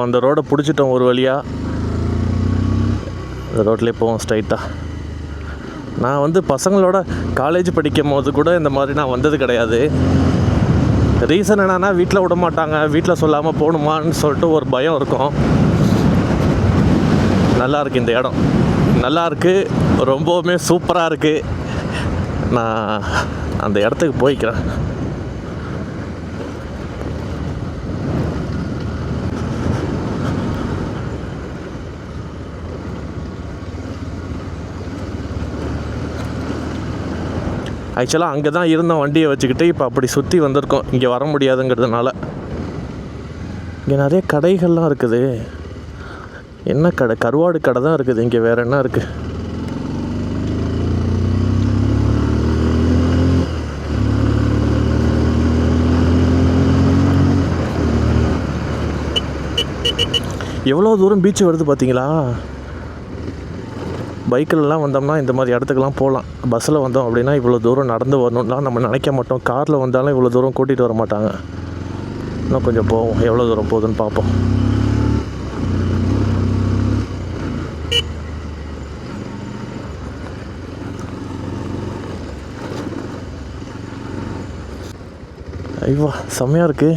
அந்த ரோடை பிடிச்சிட்டோம் ஒரு வழியாக. அந்த ரோட்லேயே போவோம் ஸ்ட்ரைட்டாக. நான் வந்து பசங்களோட காலேஜ் படிக்கும் போது கூட இந்த மாதிரி நான் வந்தது கிடையாது. ரீசன் என்னன்னா, வீட்டில் விட மாட்டாங்க, வீட்டில் சொல்லாமல் போகணுமான்னு சொல்லிட்டு ஒரு பயம் இருக்கும். நல்லாயிருக்கு இந்த இடம், நல்லாயிருக்கு, ரொம்பவுமே சூப்பராக இருக்குது. நான் அந்த இடத்துக்கு போய்க்கிறேன். ஆக்சுவலாக அங்கே தான் இருந்தோம் வண்டியை வச்சுக்கிட்டு. இப்போ அப்படி சுற்றி வந்திருக்கோம், இங்கே வர முடியாதுங்கிறதுனால. இங்கே நிறைய கடைகள்லாம் இருக்குது. என்ன கடை? கருவாடு கடை தான் இருக்குது இங்கே, வேறு என்ன இருக்குது? எவ்வளோ தூரம் பீச்சு வருது பார்த்தீங்களா? பைக்கிலலாம் வந்தோம்னா இந்த மாதிரி இடத்துக்கெல்லாம் போகலாம். பஸ்ஸில் வந்தோம் அப்படின்னா இவ்வளோ தூரம் நடந்து வரணும்லாம் நம்ம நினைக்க மாட்டோம். காரில் வந்தாலும் இவ்வளோ தூரம் கூட்டிகிட்டு வர மாட்டாங்க. இன்னும் கொஞ்சம் போவோம், எவ்வளோ தூரம் போகுதுன்னு பார்ப்போம். ஐயோ செம்மையாக இருக்குது.